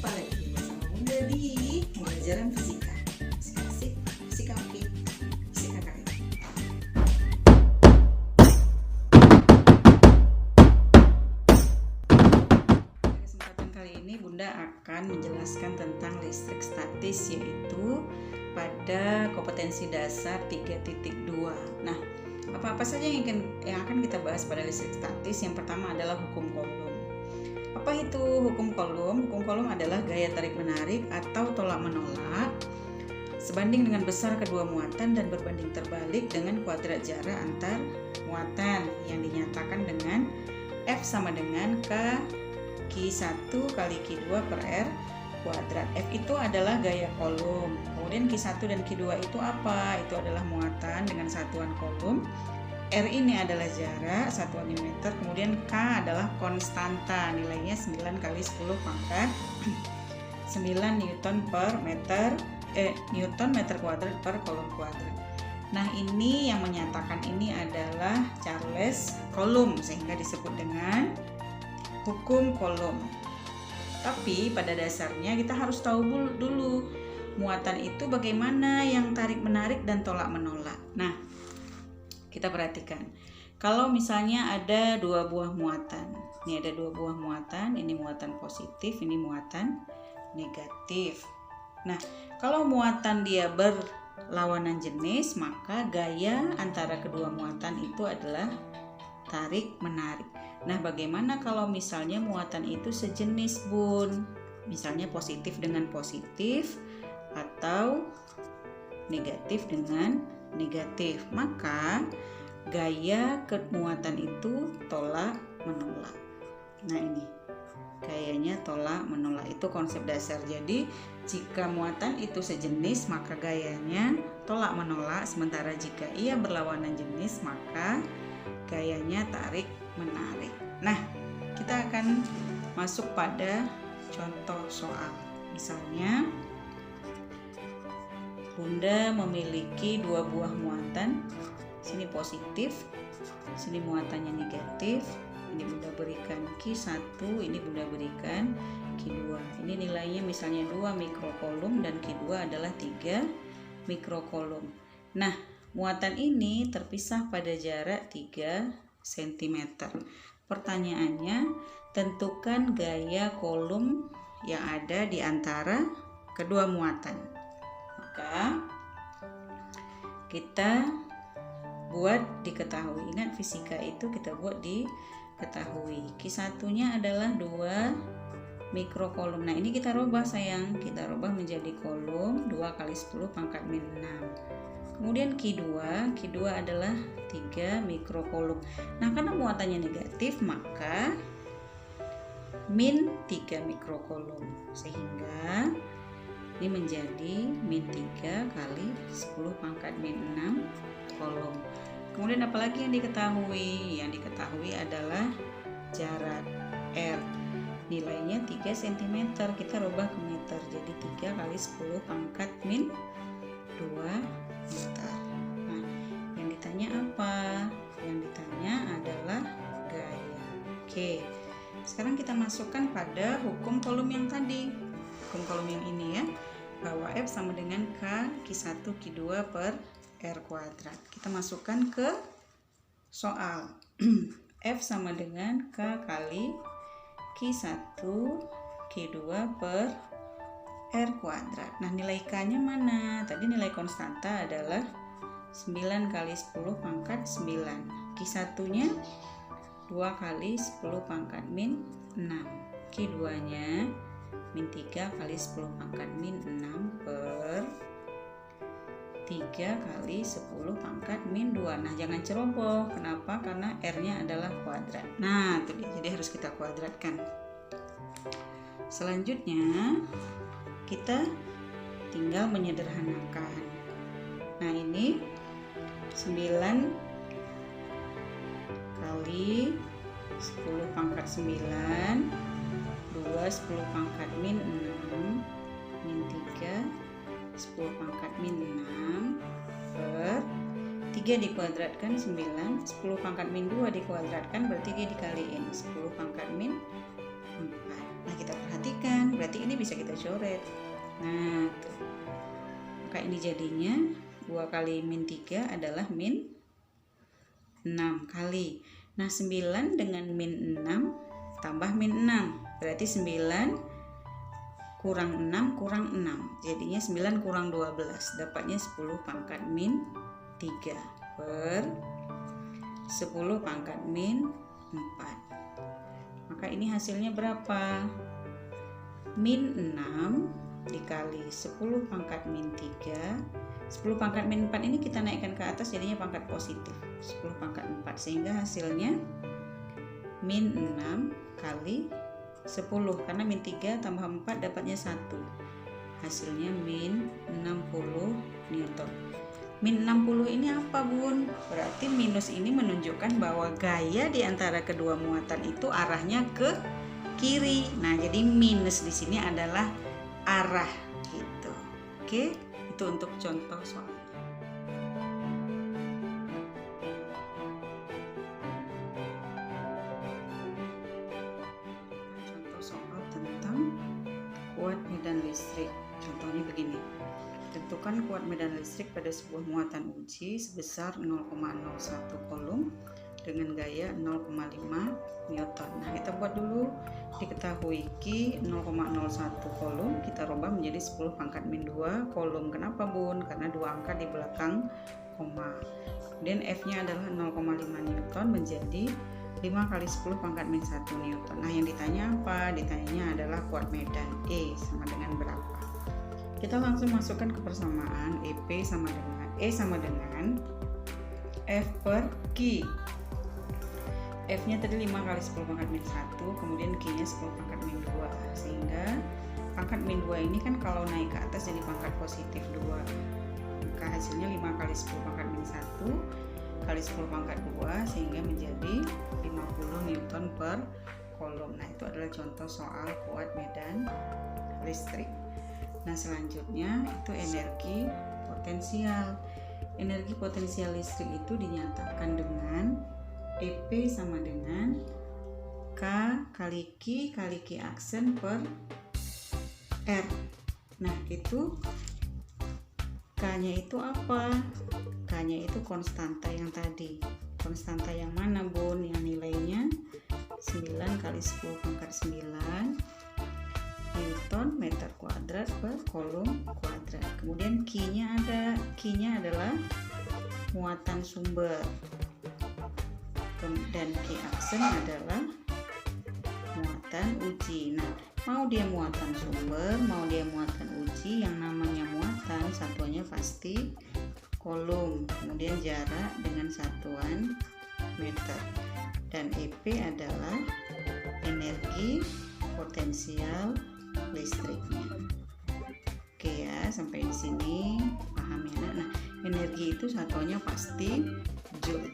Jumpa lagi bersama Bunda di pembelajaran fisika. Fisika asik, fisika oke, fisika keren. Pada kesempatan kali ini Bunda akan menjelaskan tentang listrik statis, yaitu pada kompetensi dasar 3.2. Nah, apa-apa saja yang akan kita bahas pada listrik statis? Yang pertama adalah hukum Coulomb. Apa itu hukum Coulomb? Hukum Coulomb adalah gaya tarik-menarik atau tolak-menolak sebanding dengan besar kedua muatan dan berbanding terbalik dengan kuadrat jarak antar muatan yang dinyatakan dengan F sama dengan K Q1 kali Q2 per R kuadrat. F itu adalah gaya Coulomb. Kemudian Q1 dan Q2 itu apa? Itu adalah muatan dengan satuan Coulomb. R ini adalah jarak, satuannya meter. Kemudian K adalah konstanta, nilainya 9 kali 10 pangkat 9 Newton per meter Newton meter kuadrat per Coulomb kuadrat. Nah, ini yang menyatakan ini adalah Charles Coulomb, sehingga disebut dengan hukum Coulomb. Tapi pada dasarnya kita harus tahu dulu muatan itu bagaimana yang tarik-menarik dan tolak-menolak. Nah, kita perhatikan. Kalau misalnya ada dua buah muatan. Ini ada dua buah muatan, ini muatan positif, ini muatan negatif. Nah, kalau muatan dia berlawanan jenis, maka gaya antara kedua muatan itu adalah tarik-menarik. Nah, bagaimana kalau misalnya muatan itu sejenis, Bun? Misalnya positif dengan positif atau negatif dengan negatif, maka gaya kemuatan itu tolak menolak. Nah, ini gayanya tolak menolak, itu konsep dasar. Jadi jika muatan itu sejenis maka gayanya tolak menolak, sementara jika ia berlawanan jenis maka gayanya tarik menarik. Nah, kita akan masuk pada contoh soal. Misalnya Bunda memiliki dua buah muatan, sini positif, sini muatannya negatif. Ini Bunda berikan Q1, ini Bunda berikan Q2. Ini nilainya misalnya 2 mikrocoulomb dan Q2 adalah 3 mikrocoulomb. Nah, muatan ini terpisah pada jarak 3 cm. Pertanyaannya, tentukan gaya Coulomb yang ada di antara kedua muatan. Maka kita buat diketahui. Ingat, fisika itu kita buat diketahui. Q1 nya adalah 2 mikrocoulomb. Nah, ini kita rubah sayang, kita rubah menjadi coulomb 2 kali 10 pangkat min 6. Kemudian Q2 adalah 3 mikrocoulomb. Nah, karena muatannya negatif maka min 3 mikrocoulomb, sehingga ini menjadi min 3 kali 10 pangkat min 6 coulomb. Kemudian apalagi yang diketahui? Yang diketahui adalah jarak R. Nilainya 3 cm. Kita rubah ke meter. Jadi 3 kali 10 pangkat min 2 meter. Nah, yang ditanya apa? Yang ditanya adalah gaya. Oke. Sekarang kita masukkan pada hukum Coulomb yang tadi. Hukum Coulomb yang ini ya, bahwa F sama dengan K Q1 Q2 per R kuadrat. Kita masukkan ke soal. F sama dengan K kali Q1 Q2 per R kuadrat. Nah, nilai K-nya mana? Tadi nilai konstanta adalah 9 kali 10 pangkat 9. Q1-nya 2 kali 10 pangkat min 6. Q2-nya min 3 kali 10 pangkat min 6 per 3 kali 10 pangkat min 2. Nah, jangan ceroboh. Kenapa? Karena R-nya adalah kuadrat. Nah, itu dia. Jadi harus kita kuadratkan. Selanjutnya, kita tinggal menyederhanakan. Nah, ini 9 kali 10 pangkat 9, 2 10 pangkat min 6, min 3 10 pangkat min 6 per 3 dikuadratkan 9, 10 pangkat min 2 dikuadratkan berarti dia dikaliin 10 pangkat min 4. Nah, kita perhatikan berarti ini bisa kita coret. Nah tuh. Maka ini jadinya 2 kali min 3 adalah min 6 kali. Nah 9 dengan min 6 tambah min 6, berarti 9 kurang 6 kurang 6, jadinya 9 kurang 12, dapatnya 10 pangkat min 3 per 10 pangkat min 4. Maka ini hasilnya berapa? Min 6 dikali 10 pangkat min 3. 10 pangkat min 4 ini kita naikkan ke atas, jadinya pangkat positif 10 pangkat 4, sehingga hasilnya min 6 kali 10, karena min 3 tambah 4 dapatnya 1, hasilnya min 60 Newton. Min 60 ini apa Bun? Berarti minus ini menunjukkan bahwa gaya di antara kedua muatan itu arahnya ke kiri. Nah jadi minus di sini adalah arah gitu. Oke, itu untuk contoh soal. Contoh soal tentang kuat medan listrik. Contohnya begini. Tentukan kuat medan listrik pada sebuah muatan uji sebesar 0,01 coulomb dengan gaya 0,5 Newton. Nah kita buat dulu. Diketahui Q 0,01 coulomb kita rubah menjadi 10 pangkat min 2 coulomb. Kenapa Bun? Karena 2 angka di belakang koma. Kemudian F nya adalah 0,5 Newton menjadi 5 kali 10 pangkat min 1 Newton. Nah yang ditanya apa? Ditanyanya adalah kuat medan E sama dengan berapa. Kita langsung masukkan ke persamaan. EP sama dengan E sama dengan F per Q. F nya tadi 5 kali 10 pangkat min 1, kemudian Q nya 10 pangkat min 2, sehingga pangkat min 2 ini kan kalau naik ke atas jadi pangkat positif 2, maka hasilnya 5 kali 10 pangkat min 1 kali 10 pangkat 2 sehingga menjadi 50 Newton per coulomb. Nah itu adalah contoh soal kuat medan listrik. Nah selanjutnya itu energi potensial. Energi potensial listrik itu dinyatakan dengan EP sama dengan K kali Q aksen per R. Nah itu K nya itu apa? K nya itu konstanta yang tadi. Konstanta yang mana Bun? Yang nilainya 9 kali 10 pangkat 9 Newton meter kuadrat per coulomb kuadrat. Kemudian Q nya adalah muatan sumber, dan Q aksen adalah muatan uji. Nah mau dia muatan sumber, mau dia muatan uji, yang namanya muatan satuannya pasti coulomb, kemudian jarak dengan satuan meter, dan EP adalah energi potensial listriknya. Oke ya, sampai di sini paham ya. Nah energi itu satuannya pasti joule.